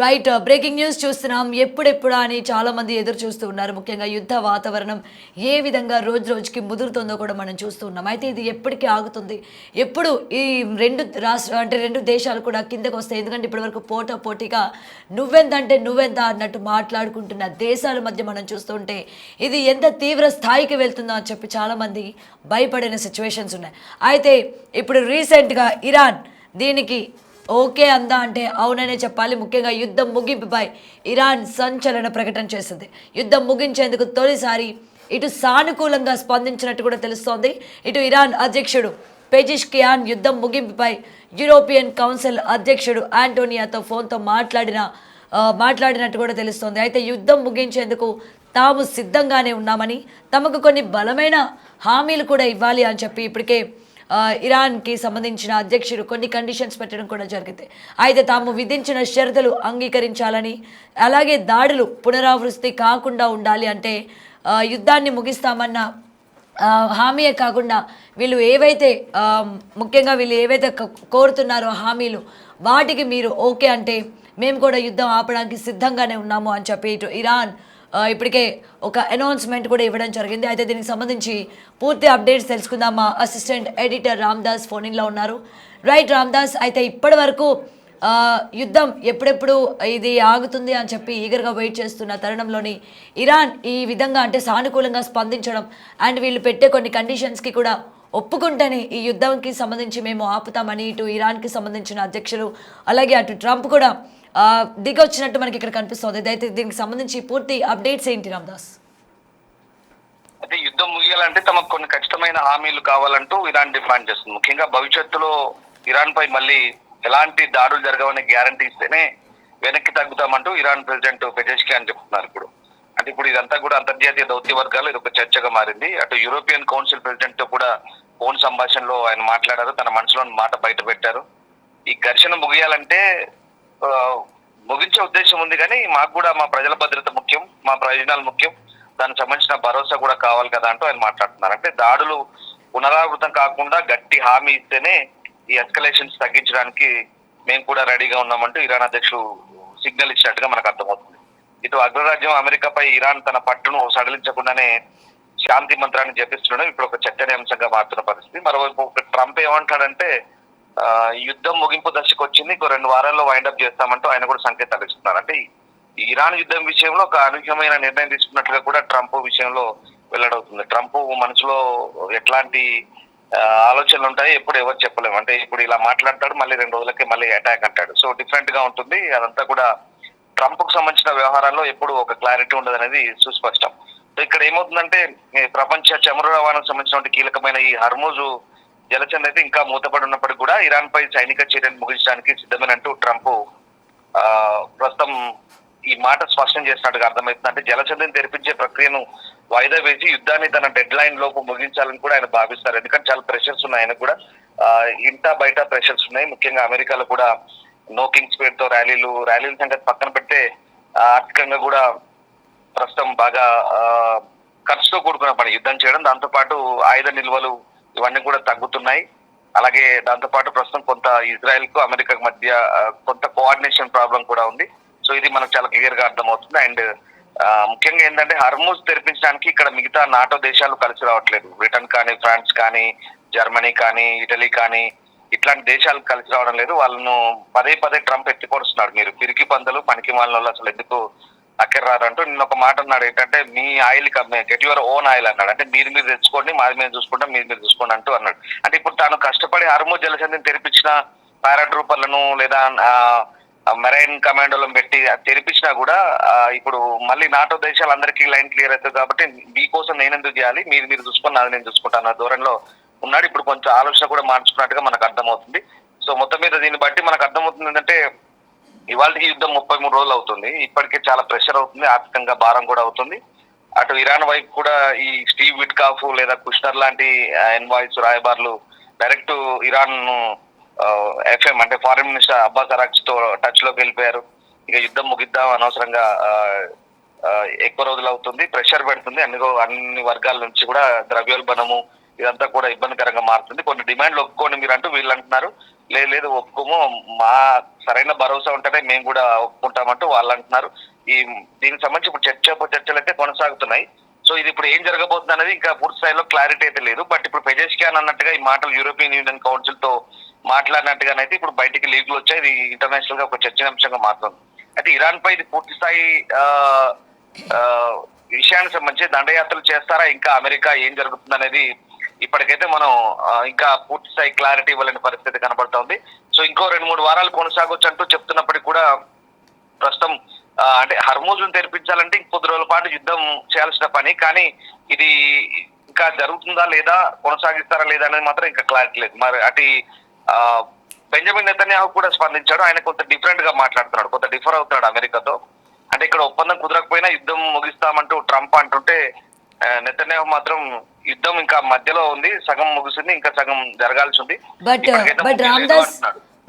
Right. Breaking news చూస్తున్నాం. ఎప్పుడెప్పుడా అని చాలామంది ఎదురు చూస్తూ ఉన్నారు. ముఖ్యంగా యుద్ధ వాతావరణం ఏ విధంగా రోజు రోజుకి ముదురుతుందో కూడా మనం చూస్తూ ఉన్నాం. అయితే ఇది ఎప్పటికి ఆగుతుంది? ఎప్పుడు ఈ 2 అంటే 2 దేశాలు కూడా కిందకొస్తాయి? ఎందుకంటే ఇప్పటివరకు పోటాపోటీగా నువ్వెంతంటే నువ్వెంత అన్నట్టు మాట్లాడుకుంటున్న దేశాల మధ్య మనం చూస్తుంటే ఇది ఎంత తీవ్ర స్థాయికి వెళ్తుందో అని చెప్పి చాలామంది భయపడిన సిచ్యువేషన్స్ ఉన్నాయి. అయితే ఇప్పుడు రీసెంట్‌గా ఇరాన్ దీనికి ఓకే అందా అంటే అవుననే చెప్పాలి. ముఖ్యంగా యుద్ధం ముగింపుపై ఇరాన్ సంచలన ప్రకటన చేసింది. యుద్ధం ముగించేందుకు తొలిసారి ఇటు సానుకూలంగా స్పందించినట్టు కూడా తెలుస్తోంది. ఇటు ఇరాన్ అధ్యక్షుడు పెజిష్కియాన్ యుద్ధం ముగింపుపై యూరోపియన్ కౌన్సిల్ అధ్యక్షుడు ఆంటోనియాతో ఫోన్తో మాట్లాడినట్టు కూడా తెలుస్తోంది. అయితే యుద్ధం ముగించేందుకు తాము సిద్ధంగానే ఉన్నామని, తమకు కొన్ని బలమైన హామీలు కూడా ఇవ్వాలి అని చెప్పి ఇప్పటికే ఇరాన్కి సంబంధించిన అధ్యక్షుడు కొన్ని కండిషన్స్ పెట్టడం కూడా జరిగింది. అయితే తాము విధించిన షరతులు అంగీకరించాలని, అలాగే దాడులు పునరావృత్తి కాకుండా ఉండాలి అంటే యుద్ధాన్ని ముగిస్తామన్న హామీయే కాకుండా ముఖ్యంగా వీళ్ళు ఏవైతే కోరుతున్నారో హామీలు వాటికి మీరు ఓకే అంటే మేము కూడా యుద్ధం ఆపడానికి సిద్ధంగానే ఉన్నాము అని చెప్పి ఇటు ఇరాన్ ఇప్పటికే ఒక అనౌన్స్మెంట్ కూడా ఇవ్వడం జరిగింది. అయితే దీనికి సంబంధించి పూర్తి అప్డేట్స్ తెలుసుకుందాం. మా అసిస్టెంట్ ఎడిటర్ రామ్దాస్ ఫోన్లో ఉన్నారు. రైట్ రామ్దాస్, అయితే ఇప్పటి వరకు యుద్ధం ఎప్పుడెప్పుడు ఇది ఆగుతుంది అని చెప్పి ఈగర్గా వెయిట్ చేస్తున్న తరుణంలోని ఇరాన్ ఈ విధంగా అంటే సానుకూలంగా స్పందించడం అండ్ వీళ్ళు పెట్టే కొన్ని కండిషన్స్కి కూడా ఒప్పుకుంటేనే ఈ యుద్ధంకి సంబంధించి మేము ఆపుతామని ఇటు ఇరాన్కి సంబంధించిన అధ్యక్షులు అలాగే అటు ట్రంప్ కూడా దిగొచ్చినట్టు మనకి ఇక్కడ కనిపిస్తుంది. అయితే దీనికి సంబంధించి పూర్తి అప్డేట్స్ ఏంటి రామ్దాస్? అయితే యుద్ధం ముగియాలంటే తమకు కొన్ని ఖచ్చితమైన హామీలు కావాలంటూ ఇరాన్ డిమాండ్ చేస్తుంది. ముఖ్యంగా భవిష్యత్తులో ఇరాన్ పై మళ్ళీ ఎలాంటి దాడులు జరగవని గ్యారంటీ ఇస్తేనే వెనక్కి తగ్గుతామంటూ ఇరాన్ ప్రెసిడెంట్ పెజెష్కియాన్ చెప్తున్నారు. ఇప్పుడు ఇదంతా కూడా అంతర్జాతీయ దౌత్య వర్గాలు ఇది ఒక చర్చగా మారింది. అటు యూరోపియన్ కౌన్సిల్ ప్రెసిడెంట్ తో కూడా ఫోన్ సంభాషణలో ఆయన మాట్లాడారు, తన మనసులోని మాట బయట పెట్టారు. ఈ ఘర్షణ ముగియాలంటే ముగించే ఉద్దేశం ఉంది, కానీ మాకు కూడా మా ప్రజల భద్రత ముఖ్యం, మా ప్రయోజనాలు ముఖ్యం, దానికి సంబంధించిన భరోసా కూడా కావాలి కదా అంటూ ఆయన మాట్లాడుతున్నారు. అంటే దాడులు పునరావృతం కాకుండా గట్టి హామీ ఇస్తేనే ఈ ఎస్కలేషన్స్ తగ్గించడానికి మేము కూడా రెడీగా ఉన్నామంటూ ఇరాన్ అధ్యక్షుడు సిగ్నల్ ఇచ్చినట్టుగా మనకు అర్థమవుతుంది. ఇటు అగ్రరాజ్యం అమెరికాపై ఇరాన్ తన పట్టును సడలించకుండానే శాంతి మంత్రాన్ని జపిస్తుండడం ఇప్పుడు ఒక చర్చనీయాంశంగా మారుతున్న పరిస్థితి. మరోవైపు ట్రంప్ ఏమంటాడంటే యుద్ధం ముగింపు దశకు వచ్చింది, ఇంకో 2 వారాల్లో వైండప్ చేస్తామంటూ ఆయన కూడా సంకేతాలు ఇస్తున్నారు. అంటే ఇరాన్ యుద్ధం విషయంలో ఒక అనూహ్యమైన నిర్ణయం తీసుకున్నట్లుగా కూడా ట్రంప్ విషయంలో వెల్లడవుతుంది. ట్రంప్ మనసులో ఎట్లాంటి ఆలోచనలు ఉంటాయి ఎప్పుడు ఎవరు చెప్పలేము. అంటే ఇప్పుడు ఇలా మాట్లాడతాడు, మళ్ళీ 2 రోజులకే మళ్ళీ అటాక్ అంటాడు. సో డిఫరెంట్ గా ఉంటుంది. అదంతా కూడా ట్రంప్ కు సంబంధించిన వ్యవహారాల్లో ఎప్పుడు ఒక క్లారిటీ ఉండదు అనేది సుస్పష్టం. సో ఇక్కడ ఏమవుతుందంటే ప్రపంచ చమురు రవాణాకు సంబంధించిన కీలకమైన ఈ హర్మూజు జలచంద్ అయితే ఇంకా మూతపడి ఉన్నప్పటికీ కూడా ఇరాన్ పై సైనిక చర్యను ముగించడానికి సిద్ధమేనంటూ ట్రంప్ ప్రస్తుతం ఈ మాట స్పష్టం చేసినట్టుగా అర్థమవుతుంది. అంటే జలచంద్ని తెరిపించే ప్రక్రియను వాయిదా వేసి యుద్ధాన్ని తన డెడ్ లైన్ లోపు ముగించాలని కూడా ఆయన భావిస్తారు. ఎందుకంటే చాలా ప్రెషర్స్ ఉన్నాయి ఆయనకు కూడా, ఇంట బయట ప్రెషర్స్ ఉన్నాయి. ముఖ్యంగా అమెరికాలో కూడా నో కింగ్స్ పేరుతో ర్యాలీల సంగతి పక్కన పెడితే ఆర్థికంగా కూడా ప్రస్తుతం బాగా ఖర్చుతో కూడుకున్న పని యుద్ధం చేయడం. దాంతో పాటు ఆయుధ నిల్వలు ఇవన్నీ కూడా తగ్గుతున్నాయి. అలాగే దాంతో పాటు ప్రస్తుతం కొంత ఇజ్రాయెల్ కు అమెరికాకు మధ్య కొంత కోఆర్డినేషన్ ప్రాబ్లం కూడా ఉంది. సో ఇది మనకు చాలా క్లియర్ గా అర్థమవుతుంది. అండ్ ముఖ్యంగా ఏంటంటే హర్మూజ్ తెరిపించడానికి ఇక్కడ మిగతా నాటో దేశాలు కలిసి రావట్లేదు. బ్రిటన్ కానీ, ఫ్రాన్స్ కానీ, జర్మనీ కానీ, ఇటలీ కానీ ఇట్లాంటి దేశాలు కలిసి రావడం లేదు. వాళ్ళను పదే ట్రంప్ ఎత్తిపడుస్తున్నాడు. మీరు పిరికి పందులు పనికి మాలిన అసలు ఎందుకు అక్కర్రారంటూ నిన్న ఒక మాట అన్నాడు. ఏంటంటే మీ oil get your own oil అన్నాడు. అంటే మీరు తెచ్చుకోండి, మాది మేము చూసుకుంటాం, మీరు చూసుకోండి అంటూ అన్నాడు. అంటే ఇప్పుడు తాను కష్టపడి హర్మూజ్ జలసంధిని తెరిపించిన పారాట్రూపర్లను లేదా మెరైన్ కమాండోలను పెట్టి తెరిపించినా కూడా ఇప్పుడు మళ్ళీ నాటో దేశాలందరికీ లైన్ క్లియర్ అవుతుంది. కాబట్టి మీకోసం నేను ఎందుకు చేయాలి, మీరు చూసుకుని అది నేను చూసుకుంటాను ధోరణిలో ఉన్నాడు. ఇప్పుడు కొంచెం ఆలోచన కూడా మార్చుకున్నట్టుగా మనకు అర్థమవుతుంది. సో మొత్తం మీద దీన్ని బట్టి మనకు అర్థమవుతుంది ఏంటంటే ఇవాళకి యుద్ధం 33 రోజులు అవుతుంది. ఇప్పటికే చాలా ప్రెషర్ అవుతుంది, ఆర్థికంగా భారం కూడా అవుతుంది. అటు ఇరాన్ వైపు కూడా ఈ స్టీవ్ విట్కాఫ్ లేదా కుష్నర్ లాంటి ఎన్వాయిస్ రాయబారులు డైరెక్ట్ ఇరాన్ ఎఫ్ఎం అంటే ఫారిన్ మినిస్టర్ అబ్బాస్ అరాక్చి తో టచ్ లోకి వెళ్ళిపోయారు. ఇక యుద్ధం ముగిద్దాం, అనవసరంగా ఎక్కువ రోజులు అవుతుంది, ప్రెషర్ పెడుతుంది. అన్ని వర్గాల నుంచి కూడా ద్రవ్యోల్బణము ఇదంతా కూడా ఇబ్బందికరంగా మారుతుంది. కొన్ని డిమాండ్లు ఒప్పుకోండి మీరు అంటూ వీళ్ళు అంటున్నారు. లేదు ఒప్పుకోము, మా సరైన భరోసా ఉంటేనే మేము కూడా ఒప్పుకుంటామంటూ వాళ్ళు అంటున్నారు. దీనికి సంబంధించి ఇప్పుడు చర్చలు అయితే కొనసాగుతున్నాయి. సో ఇది ఇప్పుడు ఏం జరగబోతుంది అనేది ఇంకా పూర్తి స్థాయిలో క్లారిటీ అయితే లేదు. బట్ ఇప్పుడు పెజెష్కియాన్ అన్నట్టుగా ఈ మాటలు యూరోపియన్ యూనియన్ కౌన్సిల్ తో మాట్లాడినట్టుగానైతే ఇప్పుడు బయటికి లీకులు వచ్చాయి. ఇది ఇంటర్నేషనల్ గా ఒక చర్చనీయాంశంగా మారుతుంది. అయితే ఇరాన్ పై ఇది పూర్తి స్థాయి విషయానికి సంబంధించి దండయాత్రలు చేస్తారా, ఇంకా అమెరికా ఏం జరుగుతుంది అనేది ఇప్పటికైతే మనం ఇంకా పూర్తి స్థాయి క్లారిటీ ఇవ్వలేని పరిస్థితి కనబడుతోంది. సో ఇంకో 2-3 వారాలు కొనసాగొచ్చు అంటూ చెప్తున్నప్పటికీ కూడా ప్రస్తుతం అంటే హర్మూజును తెరిపించాలంటే ఇంకొద్ది రోజుల పాటు యుద్ధం చేయాల్సిన పని. కానీ ఇది ఇంకా జరుగుతుందా లేదా, కొనసాగిస్తారా లేదా అనేది మాత్రం ఇంకా క్లారిటీ లేదు. మరి అటు బెంజమిన్ నెతన్యాహు కూడా స్పందించాడు. ఆయన కొంత డిఫరెంట్ గా మాట్లాడుతున్నాడు, కొంత డిఫర్ అవుతున్నాడు అమెరికాతో. అంటే ఇక్కడ ఒప్పందం కుదరకపోయినా యుద్ధం ముగిస్తామంటూ ట్రంప్ అంటుంటే నెతన్యాహు మాత్రం యుద్ధం ఇంకా మధ్యలో ఉంది, సగం ముగిసింది, ఇంకా సగం జరగాల్సి ఉంది.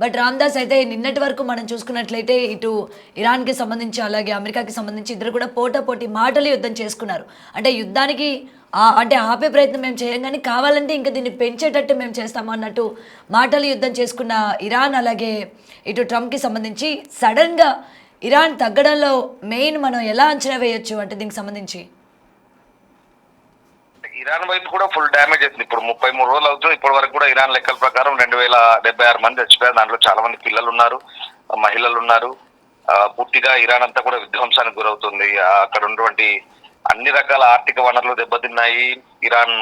బట్ రామ్దాస్ అయితే నిన్నటి వరకు మనం చూసుకున్నట్లయితే ఇటు ఇరాన్కి సంబంధించి అలాగే అమెరికాకి సంబంధించి ఇద్దరు కూడా పోటాపోటీ మాటలు యుద్ధం చేసుకున్నారు. అంటే యుద్ధానికి అంటే ఆపే ప్రయత్నం మేము చేయం, కానీ కావాలంటే ఇంకా దీన్ని పెంచేటట్టు మేము చేస్తాము అన్నట్టు మాటలు యుద్ధం చేసుకున్న ఇరాన్ అలాగే ఇటు ట్రంప్కి సంబంధించి సడన్గా ఇరాన్ తగ్గడంలో మెయిన్ మనం ఎలా అంచనా వేయొచ్చు అంటే దీనికి సంబంధించి? ఇరాన్ వైపు కూడా ఫుల్ డ్యామేజ్ అవుతుంది. ఇప్పుడు 33 రోజులు అవుతుంది. ఇప్పటి వరకు కూడా ఇరాన్ లెక్కల ప్రకారం 2076 మంది చచ్చిపోయారు. దాంట్లో చాలా మంది పిల్లలు ఉన్నారు, మహిళలు ఉన్నారు. పూర్తిగా ఇరాన్ అంతా కూడా విధ్వంసానికి గురవుతుంది. అక్కడ ఉన్నటువంటి అన్ని రకాల ఆర్థిక వనరులు దెబ్బతిన్నాయి, ఇరాన్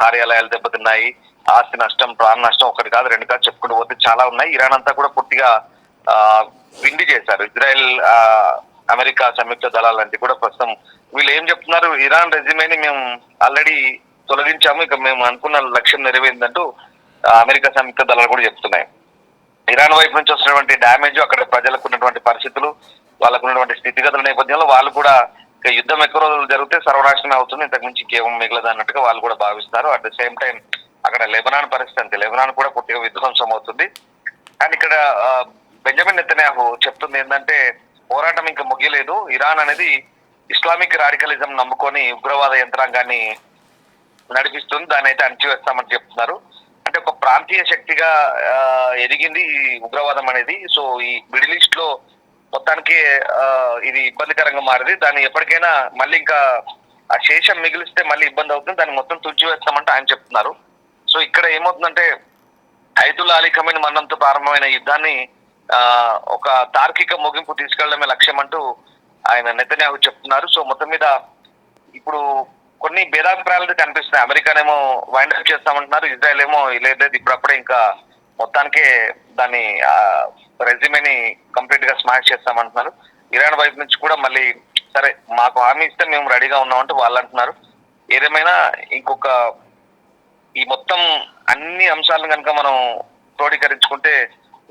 కార్యాలయాలు దెబ్బతిన్నాయి, ఆస్తి నష్టం, ప్రాణ నష్టం ఒకటి కాదు 2 కాదు చెప్పుకుంటూ పోతే చాలా ఉన్నాయి. ఇరాన్ అంతా కూడా పూర్తిగా పిండి చేశారు. ఇజ్రాయెల్ అమెరికా సంయుక్త దళాలంటే కూడా ప్రస్తుతం వీళ్ళు ఏం చెప్తున్నారు, ఇరాన్ రెజ్యూమేని మేము ఆల్రెడీ తొలగించాము, ఇక మేము అనుకున్న లక్ష్యం నెరవేరిందంటూ అమెరికా సంయుక్త దళాలు కూడా చెప్తున్నాయి. ఇరాన్ వైపు నుంచి వస్తున్నటువంటి డ్యామేజ్, అక్కడ ప్రజలకు ఉన్నటువంటి పరిస్థితులు, వాళ్ళకు ఉన్నటువంటి స్థితిగతుల నేపథ్యంలో వాళ్ళు కూడా ఇక యుద్ధం ఎక్కువ రోజులు జరిగితే సర్వనాశనం అవుతుంది, ఇంతకు మించి కేవలం మిగలదు అన్నట్టుగా వాళ్ళు కూడా భావిస్తారు. అట్ ద సేమ్ టైం అక్కడ లెబనాన్ పరిస్థితి అంతే, లెబనాన్ కూడా పూర్తిగా విధ్వంసం అవుతుంది. అండ్ ఇక్కడ బెంజమిన్ నెతన్యాహు చెప్తుంది ఏంటంటే పోరాటం ఇంకా ముగియలేదు, ఇరాన్ అనేది ఇస్లామిక్ రాడికలిజం నమ్ముకొని ఉగ్రవాద యంత్రాంగాన్ని నడిపిస్తుంది, దాన్ని అయితే అణచివేస్తామని చెప్తున్నారు. అంటే ఒక ప్రాంతీయ శక్తిగా ఎదిగింది ఈ ఉగ్రవాదం అనేది. సో ఈ మిడిల్ ఈస్ట్ లో మొత్తానికి ఇది ఇబ్బందికరంగా మారింది. దాన్ని ఎప్పటికైనా మళ్ళీ ఇంకా ఆ శేషం మిగిలిస్తే మళ్ళీ ఇబ్బంది అవుతుంది, దాన్ని మొత్తం తుడిచివేస్తామంటే ఆయన చెప్తున్నారు. సో ఇక్కడ ఏమవుతుందంటే ఐతుల్లా అలీ ఖమేనీ మరణంతో ప్రారంభమైన యుద్ధాన్ని ఒక తార్కిక ముగింపు తీసుకెళ్లడమే లక్ష్యం అంటూ ఆయన నెతన్యాహు చెప్తున్నారు. సో మొత్తం మీద ఇప్పుడు కొన్ని భేదాభిప్రాయాలు కనిపిస్తున్నాయి. అమెరికానేమో వైండ్ అప్ చేస్తామంటున్నారు, ఇజ్రాయెల్ ఏమో లేదు ఇప్పుడప్పుడే ఇంకా మొత్తానికే దాన్ని రెజ్యూమేని కంప్లీట్ గా స్మాష్ చేస్తామంటున్నారు. ఇరాన్ వైపు నుంచి కూడా మళ్ళీ సరే మాకు హామీ ఇస్తే మేము రెడీగా ఉన్నామంటూ వాళ్ళు అంటున్నారు. ఏదేమైనా ఇంకొక ఈ మొత్తం అన్ని అంశాలను కనుక మనం క్రోడీకరించుకుంటే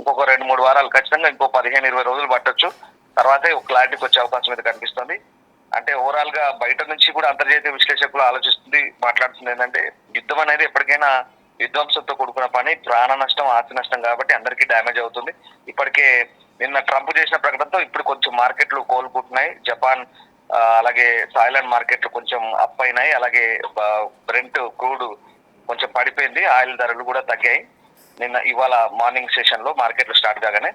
ఇంకొక 2-3 వారాలు ఖచ్చితంగా ఇంకో 15-20 రోజులు పట్టొచ్చు. తర్వాతే ఒక క్లారిటీకి వచ్చే అవకాశం అయితే కనిపిస్తుంది. అంటే ఓవరాల్ గా బయట నుంచి కూడా అంతర్జాతీయ విశ్లేషకులు మాట్లాడుతుంది ఏంటంటే యుద్ధం అనేది ఎప్పటికైనా విధ్వంసంతో కూడుకున్న పని, ప్రాణ నష్టం, ఆస్తి నష్టం కాబట్టి అందరికీ డ్యామేజ్ అవుతుంది. ఇప్పటికే నిన్న ట్రంప్ చేసిన ప్రకటనతో ఇప్పుడు కొంచెం మార్కెట్లు కోలుకుంటున్నాయి. జపాన్ అలాగే థాయిలాండ్ మార్కెట్లు కొంచెం అప్ అయినాయి. అలాగే బ్రెంట్ క్రూడ్ కొంచెం పడిపోయింది, ఆయిల్ ధరలు కూడా తగ్గాయి నిన్న ఇవాళ మార్నింగ్ సెషన్ లో మార్కెట్లు స్టార్ట్ కాగానే.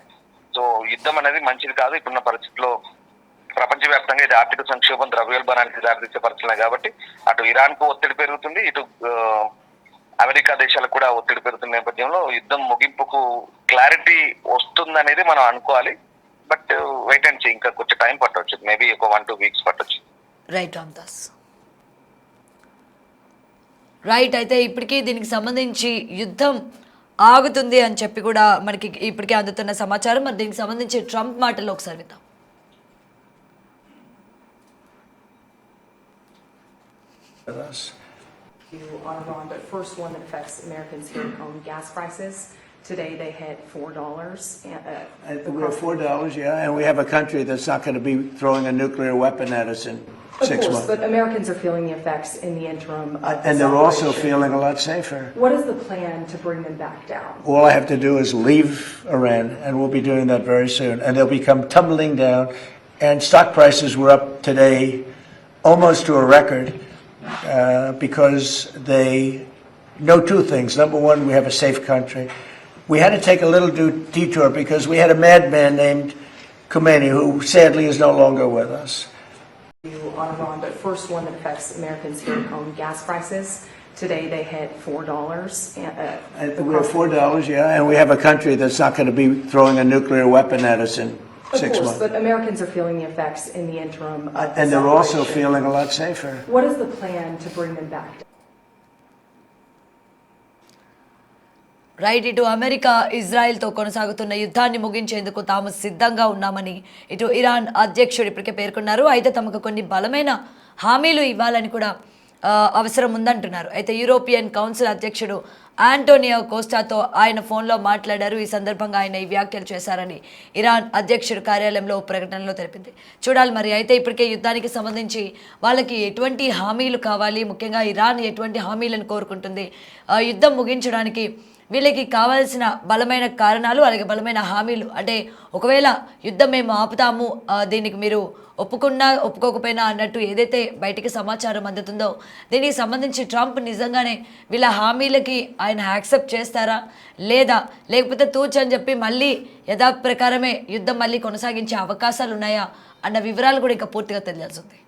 సో యుద్ధం అనేది మంచిది కాదు ఇప్పుడున్న పరిస్థితిలో. ప్రపంచవ్యాప్తంగా ఇది ఆర్థిక సంక్షోభం, ద్రవ్యోల్బణానికి దారితీసే పరిస్థితులు కాబట్టి అటు ఇరాన్ కు ఒత్తిడి పెరుగుతుంది, ఇటు అమెరికా దేశాలకు కూడా ఒత్తిడి పెరుగుతున్న నేపథ్యంలో యుద్ధం ముగింపుకు క్లారిటీ వస్తుందనేది మనం అనుకోవాలి. బట్ వెయిట్ అండ్ సీ, ఇంకా కొంచెం టైం పట్టవచ్చు, మేబీ ఒక 1-2 వీక్స్ పట్టవచ్చు. Right Ramdas, right. అయితే ఇప్పటికీ దీనికి సంబంధించి యుద్ధం ఆగుతుంది అని చెప్పి కూడా మనకి ఇప్పటికే అందుతున్న సమాచారం. మరి దీనికి సంబంధించి ట్రంప్ మాటలు ఒకసారి విద్దాం. You on Iran, but first one that affects Americans here at home, gas prices. Today they hit $4. We're $4, yeah, and we have a country that's not going to be throwing a nuclear weapon at us in 6 months. But Americans are feeling the effects in the interim. And they're also feeling a lot safer. What is the plan to bring them back down? All I have to do is leave Iran, and we'll be doing that very soon, and they'll become tumbling down. And stock prices were up today almost to a record. Because they know 2 things. Number one, we have a safe country. we had to take a little detour because we had a madman named Khomeini who sadly is no longer with us. On Iran, but first one that affects Americans here at home, gas prices. Today they hit $4. And we're $4, yeah, and we have a country that's not going to be throwing a nuclear weapon at us in Of 6 course, months. but Americans are feeling the effects in the interim of this And they're also operation. feeling a lot safer. What is the plan to bring them back? Right, ఇటు America ఇజ్రాయెల్తో కొనసాగుతున్న యుద్ధాన్ని ముగించేందుకు తాము సిద్ధంగా ఉన్నామని ఇటు Iran అధ్యక్షుడు ఇప్పటికే పేర్కొన్నారు. అయితే తమకు కొన్ని బలమైన హామీలు ఇవ్వాలని కూడా అవసరం ఉందంటున్నారు. అయితే యూరోపియన్ కౌన్సిల్ అధ్యక్షుడు ఆంటోనియో కోస్టాతో ఆయన ఫోన్లో మాట్లాడారు. ఈ సందర్భంగా ఆయన ఈ వ్యాఖ్యలు చేశారని ఇరాన్ అధ్యక్షుడు కార్యాలయంలో ప్రకటనలో తెలిపింది. చూడాలి మరి. అయితే ఇప్పటికే యుద్ధానికి సంబంధించి వాళ్ళకి ఎటువంటి హామీలు కావాలి, ముఖ్యంగా ఇరాన్ ఎటువంటి హామీలను కోరుకుంటుంది, యుద్ధం ముగించడానికి వీళ్ళకి కావాల్సిన బలమైన కారణాలు, అలాగే బలమైన హామీలు, అంటే ఒకవేళ యుద్ధం మేము ఆపుతాము, దీనికి మీరు ఒప్పుకున్నా ఒప్పుకోకపోయినా అన్నట్టు ఏదైతే బయటికి సమాచారం అందుతుందో దీనికి సంబంధించి ట్రంప్ నిజంగానే వీళ్ళ హామీలకి ఆయన యాక్సెప్ట్ చేస్తారా లేదా, లేకపోతే తూచని చెప్పి మళ్ళీ యథాప్రకారమే యుద్ధం మళ్ళీ కొనసాగించే అవకాశాలు ఉన్నాయా అన్న వివరాలు కూడా ఇంకా పూర్తిగా తెలియాల్సి ఉంది.